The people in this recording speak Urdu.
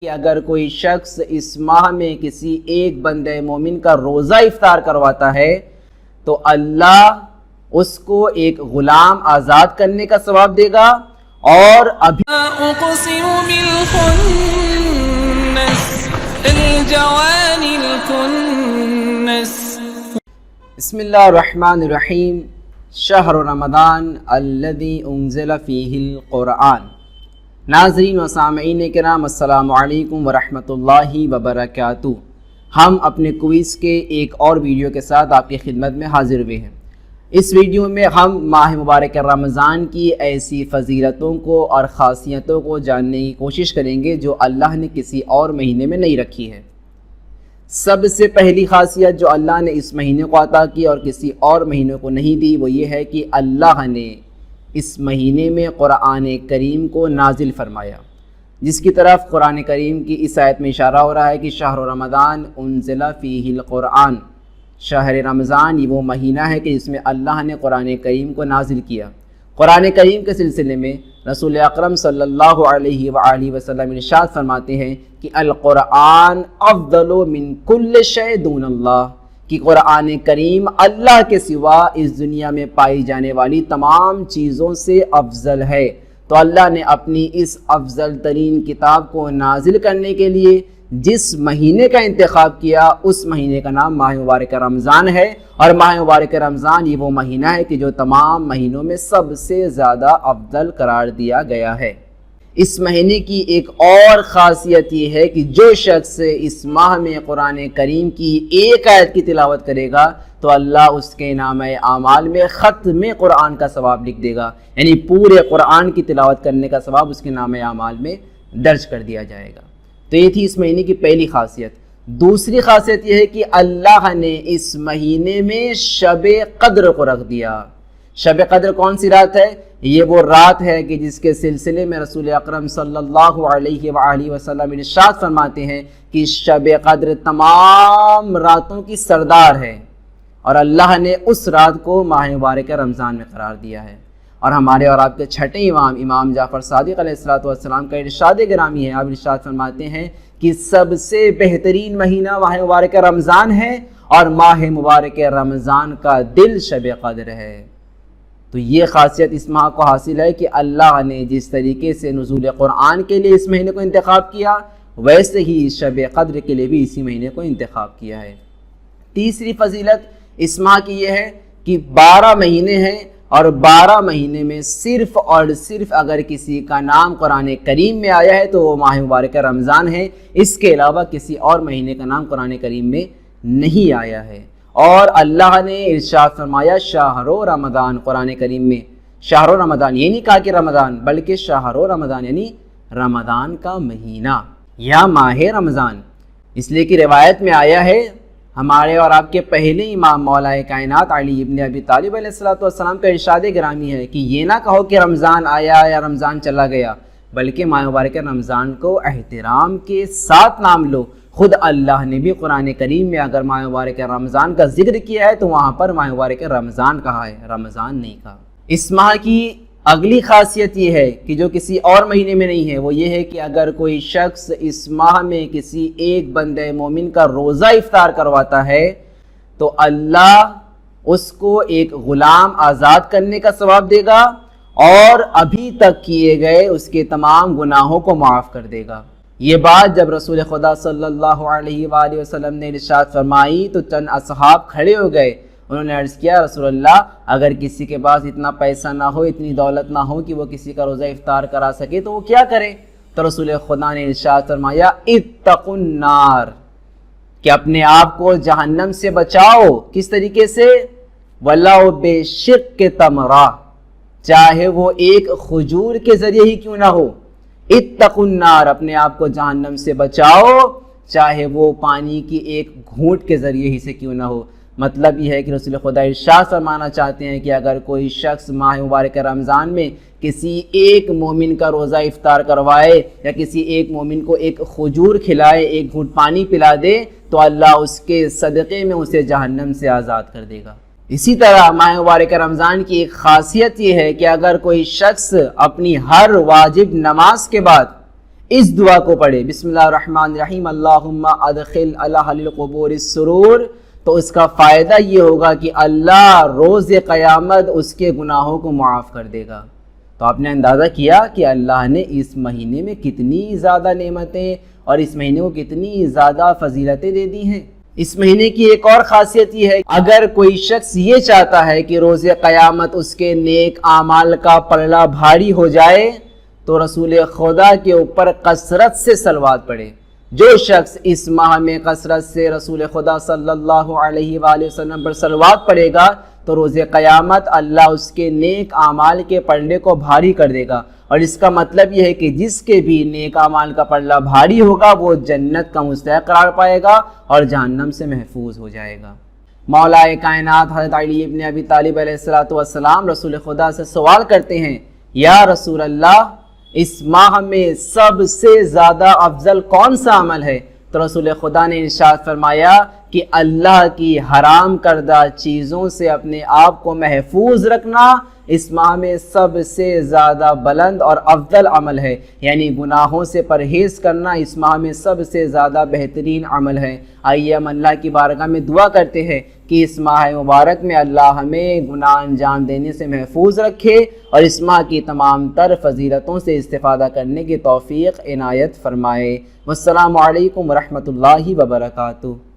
کہ اگر کوئی شخص اس ماہ میں کسی ایک بندے مومن کا روزہ افطار کرواتا ہے تو اللہ اس کو ایک غلام آزاد کرنے کا ثواب دے گا۔ اور ابھی اقسم بالخنس الجوار الكنس۔ بسم اللہ الرحمن الرحیم۔ شہر رمضان الذی انزل فیہ القرآن۔ ناظرین و سامعین کرام، السلام علیکم ورحمۃ اللہ وبرکاتہ۔ ہم اپنے کوئز کے ایک اور ویڈیو کے ساتھ آپ کی خدمت میں حاضر ہوئے ہیں۔ اس ویڈیو میں ہم ماہ مبارک رمضان کی ایسی فضیلتوں کو اور خاصیتوں کو جاننے کی کوشش کریں گے جو اللہ نے کسی اور مہینے میں نہیں رکھی ہے۔ سب سے پہلی خاصیت جو اللہ نے اس مہینے کو عطا کی اور کسی اور مہینے کو نہیں دی وہ یہ ہے کہ اللہ نے اس مہینے میں قرآن کریم کو نازل فرمایا، جس کی طرف قرآن کریم کی اس آیت میں اشارہ ہو رہا ہے کہ شہر رمضان انزل فیہ القرآن۔ شہر رمضان یہ وہ مہینہ ہے کہ جس میں اللہ نے قرآن کریم کو نازل کیا۔ قرآن کریم کے سلسلے میں رسول اکرم صلی اللہ علیہ وآلہ وسلم ارشاد فرماتے ہیں کہ القرآن افضل من کل شیء دون اللہ، کہ قرآن کریم اللہ کے سوا اس دنیا میں پائی جانے والی تمام چیزوں سے افضل ہے۔ تو اللہ نے اپنی اس افضل ترین کتاب کو نازل کرنے کے لیے جس مہینے کا انتخاب کیا اس مہینے کا نام ماہ مبارک رمضان ہے، اور ماہ مبارک رمضان یہ وہ مہینہ ہے کہ جو تمام مہینوں میں سب سے زیادہ افضل قرار دیا گیا ہے۔ اس مہینے کی ایک اور خاصیت یہ ہے کہ جو شخص اس ماہ میں قرآن کریم کی ایک آیت کی تلاوت کرے گا تو اللہ اس کے نامہ اعمال میں ختم قرآن کا ثواب لکھ دے گا، یعنی پورے قرآن کی تلاوت کرنے کا ثواب اس کے نامہ اعمال میں درج کر دیا جائے گا۔ تو یہ تھی اس مہینے کی پہلی خاصیت۔ دوسری خاصیت یہ ہے کہ اللہ نے اس مہینے میں شب قدر کو رکھ دیا۔ شب قدر کون سی رات ہے؟ یہ وہ رات ہے کہ جس کے سلسلے میں رسول اکرم صلی اللہ علیہ وآلہ وسلم ارشاد فرماتے ہیں کہ شب قدر تمام راتوں کی سردار ہے، اور اللہ نے اس رات کو ماہ مبارک رمضان میں قرار دیا ہے۔ اور ہمارے اور آپ کے چھٹے امام جعفر صادق علیہ السلام کا ارشاد گرامی ہے۔ آپ ارشاد فرماتے ہیں کہ سب سے بہترین مہینہ ماہ مبارک رمضان ہے اور ماہ مبارک رمضان کا دل شب قدر ہے۔ تو یہ خاصیت اس ماہ کو حاصل ہے کہ اللہ نے جس طریقے سے نزول قرآن کے لیے اس مہینے کو انتخاب کیا ویسے ہی شب قدر کے لیے بھی اسی مہینے کو انتخاب کیا ہے۔ تیسری فضیلت اس ماہ کی یہ ہے کہ 12 مہینے ہیں، اور 12 مہینے میں صرف اور صرف اگر کسی کا نام قرآن کریم میں آیا ہے تو وہ ماہ مبارک رمضان ہے، اس کے علاوہ کسی اور مہینے کا نام قرآن کریم میں نہیں آیا ہے۔ اور اللہ نے ارشاد فرمایا شہر رمضان، قرآن کریم میں شہر رمضان یہ نہیں کہا کہ رمضان، بلکہ شہر رمضان یعنی رمضان کا مہینہ یا ماہ رمضان، اس لیے کہ روایت میں آیا ہے ہمارے اور آپ کے پہلے امام مولا کائنات علی ابن ابی طالب علیہ السلام کا ارشاد گرامی ہے کہ یہ نہ کہو کہ رمضان آیا یا رمضان چلا گیا، بلکہ ماہ مبارک رمضان کو احترام کے ساتھ نام لو۔ خود اللہ نے بھی قرآن کریم میں اگر ماہ مبارک رمضان کا ذکر کیا ہے تو وہاں پر ماہ مبارک رمضان کہا ہے، رمضان نہیں کہا۔ اس ماہ کی اگلی خاصیت یہ ہے کہ جو کسی اور مہینے میں نہیں ہے، وہ یہ ہے کہ اگر کوئی شخص اس ماہ میں کسی ایک بندے مومن کا روزہ افطار کرواتا ہے تو اللہ اس کو ایک غلام آزاد کرنے کا ثواب دے گا اور ابھی تک کیے گئے اس کے تمام گناہوں کو معاف کر دے گا۔ یہ بات جب رسول خدا صلی اللہ علیہ وآلہ وسلم نے ارشاد فرمائی تو چند اصحاب کھڑے ہو گئے، انہوں نے عرض کیا رسول اللہ اگر کسی کے پاس اتنا پیسہ نہ ہو، اتنی دولت نہ ہو کہ وہ کسی کا روزہ افطار کرا سکے تو وہ کیا کرے؟ تو رسول خدا نے ارشاد فرمایا اتقوا النار، کہ اپنے آپ کو جہنم سے بچاؤ۔ کس طریقے سے؟ وَلَوْ بِشِقِّ تَمْرَةٍ، چاہے وہ ایک کھجور کے ذریعے ہی کیوں نہ ہو۔ اتقوا النار، اپنے آپ کو جہنم سے بچاؤ چاہے وہ پانی کی ایک گھونٹ کے ذریعے ہی سے کیوں نہ ہو۔ مطلب یہ ہے کہ رسول خدا ارشاد فرمانا چاہتے ہیں کہ اگر کوئی شخص ماہ مبارک رمضان میں کسی ایک مومن کا روزہ افطار کروائے یا کسی ایک مومن کو ایک کھجور کھلائے، ایک گھونٹ پانی پلا دے تو اللہ اس کے صدقے میں اسے جہنم سے آزاد کر دے گا۔ اسی طرح ماہ مبارک رمضان کی ایک خاصیت یہ ہے کہ اگر کوئی شخص اپنی ہر واجب نماز کے بعد اس دعا کو پڑھے بسم اللہ الرحمن الرحیم اللہم ادخل علی اہل القبور السرور، تو اس کا فائدہ یہ ہوگا کہ اللہ روز قیامت اس کے گناہوں کو معاف کر دے گا۔ تو آپ نے اندازہ کیا کہ اللہ نے اس مہینے میں کتنی زیادہ نعمتیں اور اس مہینے کو کتنی زیادہ فضیلتیں دے دی ہیں۔ اس مہینے کی ایک اور خاصیت یہ ہے، اگر کوئی شخص یہ چاہتا ہے کہ روز قیامت اس کے نیک اعمال کا پلڑا بھاری ہو جائے تو رسول خدا کے اوپر کثرت سے صلوات پڑھے۔ جو شخص اس ماہ میں کثرت سے رسول خدا صلی اللہ علیہ وآلہ وسلم پر صلوات پڑھے گا تو روز قیامت اللہ اس کے نیک اعمال کے پلڑے کو بھاری کر دے گا، اور اس کا مطلب یہ ہے کہ جس کے بھی نیک اعمال کا پلڑا بھاری ہوگا وہ جنت کا مستحق قرار پائے گا اور جہنم سے محفوظ ہو جائے گا۔ مولا کائنات حضرت علی ابن ابی طالب علیہ السلام رسول خدا سے سوال کرتے ہیں، یا رسول اللہ اس ماہ میں سب سے زیادہ افضل کون سا عمل ہے؟ تو رسول خدا نے ارشاد فرمایا کہ اللہ کی حرام کردہ چیزوں سے اپنے آپ کو محفوظ رکھنا اس ماہ میں سب سے زیادہ بلند اور افضل عمل ہے، یعنی گناہوں سے پرہیز کرنا اس ماہ میں سب سے زیادہ بہترین عمل ہے۔ آئیے ہم اللہ کی بارگاہ میں دعا کرتے ہیں کہ اس ماہ مبارک میں اللہ ہمیں گناہ انجام دینے سے محفوظ رکھے اور اس ماہ کی تمام تر فضیلتوں سے استفادہ کرنے کی توفیق عنایت فرمائے۔ والسلام علیکم ورحمۃ اللہ وبرکاتہ۔